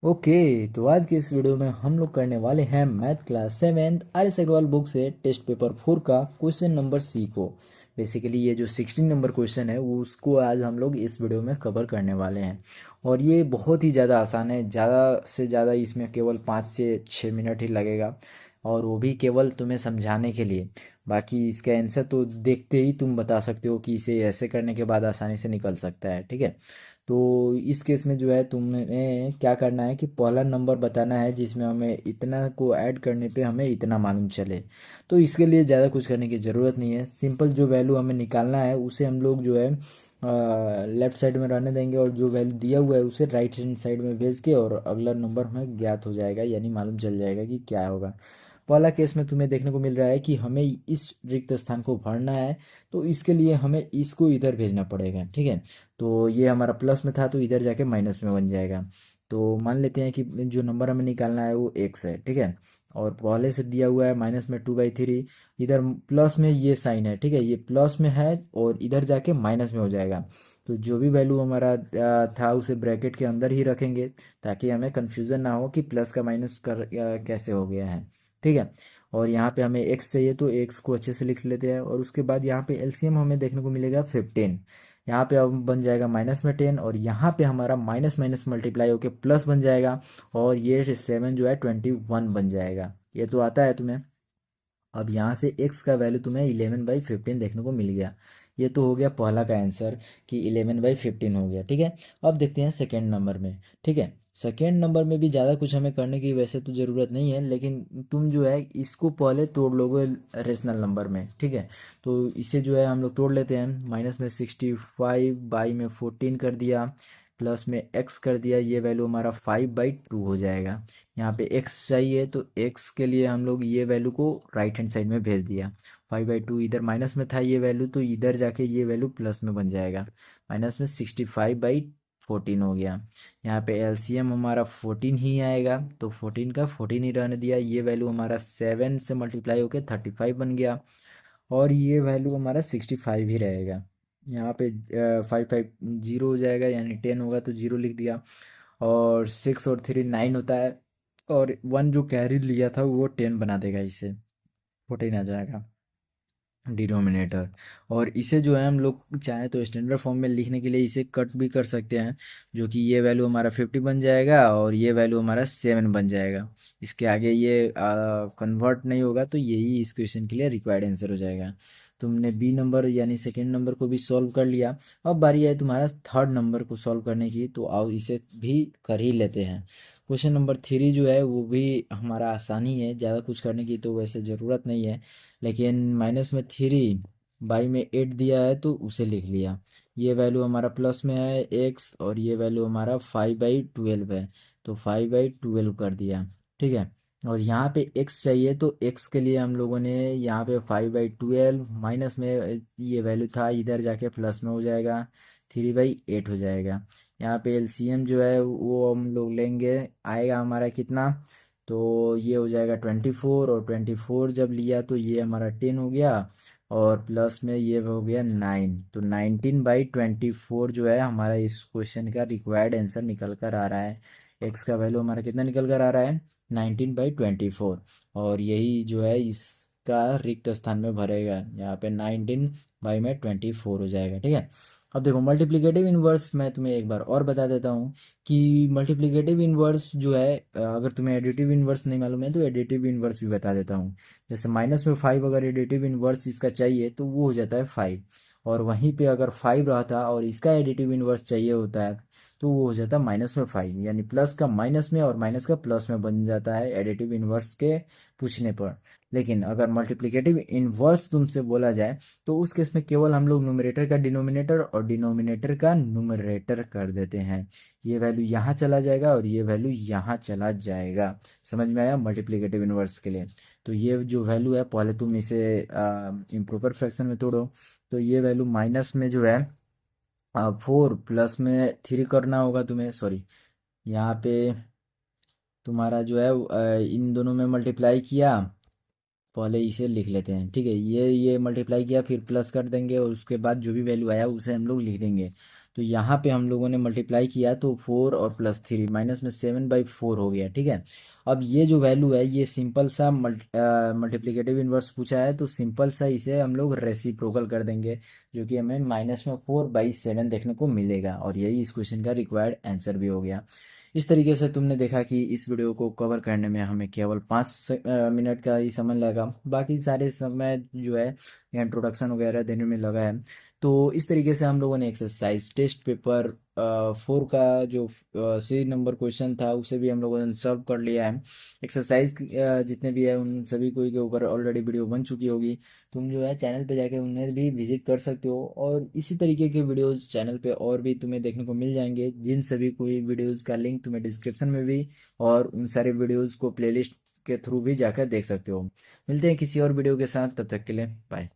Okay, तो आज के इस वीडियो में हम लोग करने वाले हैं math class seventh R S Agarwal book से टेस्ट पेपर 4 का क्वेश्चन नंबर सी को। बेसिकली ये जो 16 नंबर क्वेश्चन है वो उसको आज हम लोग इस वीडियो में कवर करने वाले हैं। और ये बहुत ही ज़्यादा आसान है, ज़्यादा से ज़्यादा इसमें केवल 5 से 6 मिनट ही लगेगा, और वो भी केवल तुम्हें समझाने के लिए। बाकी इसका आंसर तो देखते ही तुम बता सकते हो कि इसे ऐसे करने के बाद आसानी से निकल सकता है, ठीक है। तो इस केस में जो है तुम्हें क्या करना है कि पहला नंबर बताना है जिसमें हमें इतना को ऐड करने पे हमें इतना मालूम चले। तो इसके लिए ज़्यादा कुछ करने की ज़रूरत नहीं है, सिंपल जो वैल्यू हमें निकालना है उसे हम लोग जो है लेफ्ट साइड में रहने देंगे, और जो वैल्यू दिया हुआ है उसे राइट हैंड साइड में भेज के और अगला नंबर हमें ज्ञात हो जाएगा, यानी मालूम चल जाएगा कि क्या होगा। पहला केस में तुम्हें देखने को मिल रहा है कि हमें इस रिक्त स्थान को भरना है, तो इसके लिए हमें इसको इधर भेजना पड़ेगा, ठीक है। तो ये हमारा प्लस में था तो इधर जाके माइनस में बन जाएगा। तो मान लेते हैं कि जो नंबर हमें निकालना है वो एक्स है, ठीक है। और पहले से दिया हुआ है माइनस में 2/3, इधर प्लस में ये साइन है, ठीक है, ये प्लस में है और इधर जाके माइनस में हो जाएगा। तो जो भी वैल्यू हमारा था उसे ब्रैकेट के अंदर ही रखेंगे, ताकि हमें कन्फ्यूज़न ना हो कि प्लस का माइनस कर कैसे हो गया है, ठीक है। और यहाँ पे हमें एक्स चाहिए तो एक्स को अच्छे से लिख लेते हैं, और उसके बाद यहाँ पे एलसीएम हमें देखने को मिलेगा 15। यहाँ पे अब बन जाएगा माइनस में 10, और यहाँ पे हमारा माइनस माइनस मल्टीप्लाई होकर प्लस बन जाएगा, और ये 7 जो है 21 बन जाएगा। ये तो आता है तुम्हें। अब यहाँ से x का वैल्यू तुम्हें 11/15 देखने को मिल गया। ये तो हो गया पहला का आंसर कि 11/15 हो गया, ठीक है। अब देखते हैं सेकेंड नंबर में, ठीक है। सेकेंड नंबर में भी ज़्यादा कुछ हमें करने की वैसे तो ज़रूरत नहीं है, लेकिन तुम जो है इसको पहले तोड़ लोगे रेशनल नंबर में, ठीक है। तो इसे जो है हम लोग तोड़ लेते हैं। माइनस में 65 बाई में 14 कर दिया, प्लस में x कर दिया, ये वैल्यू हमारा 5/2 हो जाएगा। यहाँ पे x चाहिए तो x के लिए हम लोग ये वैल्यू को राइट हैंड साइड में भेज दिया। 5/2 इधर माइनस में था ये वैल्यू, तो इधर जाके ये वैल्यू प्लस में बन जाएगा। माइनस में 65/14 हो गया। यहाँ पे एलसीएम हमारा 14 ही आएगा, तो 14 का 14 ही रहने दिया। ये वैल्यू हमारा 7 से मल्टीप्लाई होकर 35 बन गया, और ये वैल्यू हमारा 65 ही रहेगा। यहाँ पे 5 5 जीरो हो जाएगा, यानी 10 होगा तो जीरो लिख दिया। और 6 और 3 9 होता है, और 1 जो कैरी लिया था वो 10 बना देगा, इसे 14 आ जाएगा डिनोमिनेटर। और इसे जो है हम लोग चाहे तो स्टैंडर्ड फॉर्म में लिखने के लिए इसे कट भी कर सकते हैं, जो कि ये वैल्यू हमारा 50 बन जाएगा और ये वैल्यू हमारा 7 बन जाएगा। इसके आगे ये कन्वर्ट नहीं होगा, तो यही इस क्वेश्चन के लिए रिक्वायर्ड आंसर हो जाएगा। तुमने बी नंबर यानी सेकेंड नंबर को भी सॉल्व कर लिया। अब बारी है तुम्हारा थर्ड नंबर को सॉल्व करने की, तो आओ इसे भी कर ही लेते हैं। क्वेश्चन नंबर 3 जो है वो भी हमारा आसान ही है, ज़्यादा कुछ करने की तो वैसे ज़रूरत नहीं है। लेकिन माइनस में 3 बाई में 8 दिया है तो उसे लिख लिया। ये वैल्यू हमारा प्लस में है एक्स, और ये वैल्यू हमारा 5/12 है, तो 5/12 कर दिया, ठीक है। और यहाँ पे x चाहिए तो x के लिए हम लोगों ने यहाँ पे 5/12 माइनस में ये वैल्यू था, इधर जाके प्लस में हो जाएगा, 3/8 हो जाएगा। यहाँ पे एलसीएम जो है वो हम लोग लेंगे, आएगा हमारा कितना, तो ये हो जाएगा 24, और 24 जब लिया तो ये हमारा 10 हो गया, और प्लस में ये हो गया 9, तो 19/24 जो है हमारा इस क्वेश्चन का रिक्वायर्ड आंसर निकल कर आ रहा है। एक्स का वैल्यू हमारा कितना निकल कर आ रहा है, 19/24, और यही जो है इसका रिक्त स्थान में भरेगा, यहाँ पे 19/24 हो जाएगा, ठीक है। अब देखो मल्टीप्लिकेटिव इनवर्स मैं तुम्हें एक बार और बता देता हूँ कि मल्टीप्लिकेटिव इनवर्स जो है, अगर तुम्हें एडिटिव इनवर्स नहीं मालूम है तो एडिटिव इनवर्स भी बता देता हूँ। जैसे माइनस में 5 अगर एडिटिव इनवर्स इसका चाहिए तो वो हो जाता है 5, और वहीं पे अगर 5 रहता और इसका एडिटिव इनवर्स चाहिए होता है तो वो हो जाता है माइनस में 5, यानी प्लस का माइनस में और माइनस का प्लस में बन जाता है एडिटिव इनवर्स के पूछने पर। लेकिन अगर मल्टीप्लिकेटिव इनवर्स तुमसे बोला जाए तो उस केस में केवल हम लोग न्यूमरेटर का डिनोमिनेटर और डिनोमिनेटर का न्यूमरेटर कर देते हैं। ये वैल्यू यहाँ चला जाएगा और ये वैल्यू यहाँ चला जाएगा। समझ में आया मल्टीप्लिकेटिव इनवर्स के लिए। तो ये जो वैल्यू है पहले तुम इसे इम्प्रॉपर फ्रैक्शन में तोड़ो, तो ये वैल्यू माइनस में जो है 4 प्लस में 3 करना होगा तुम्हें, सॉरी, यहाँ पे तुम्हारा जो है इन दोनों में मल्टीप्लाई किया, पहले इसे लिख लेते हैं, ठीक है। ये मल्टीप्लाई किया फिर प्लस कर देंगे, और उसके बाद जो भी वैल्यू आया उसे हम लोग लिख देंगे। तो यहाँ पे हम लोगों ने मल्टीप्लाई किया तो 4 और प्लस 3 माइनस में 7/4 हो गया, ठीक है। अब ये जो वैल्यू है ये सिंपल सा मल्टीप्लिकेटिव इन्वर्स पूछा है, तो सिंपल सा इसे हम लोग रेसिप्रोकल कर देंगे, जो कि हमें -4/7 देखने को मिलेगा, और यही इस क्वेश्चन का रिक्वायर्ड आंसर भी हो गया। इस तरीके से तुमने देखा कि इस वीडियो को कवर करने में हमें केवल 5 मिनट का ही समय लगा, बाकी सारे समय जो है इंट्रोडक्शन वगैरह देने में लगा है। तो इस तरीके से हम लोगों ने एक्सरसाइज टेस्ट पेपर 4 का जो सी नंबर क्वेश्चन था उसे भी हम लोगों ने सॉल्व कर लिया है। एक्सरसाइज जितने भी है उन सभी को के ऊपर ऑलरेडी वीडियो बन चुकी होगी, तुम जो है चैनल पे जाके उन्हें भी विजिट कर सकते हो, और इसी तरीके के वीडियोस चैनल पे और भी तुम्हें देखने को मिल जाएंगे, जिन सभी कोई वीडियोस का लिंक तुम्हें डिस्क्रिप्शन में भी और उन सारे वीडियोस को प्लेलिस्ट के थ्रू भी जाकर देख सकते हो। मिलते हैं किसी और वीडियो के साथ, तब तक के लिए बाय।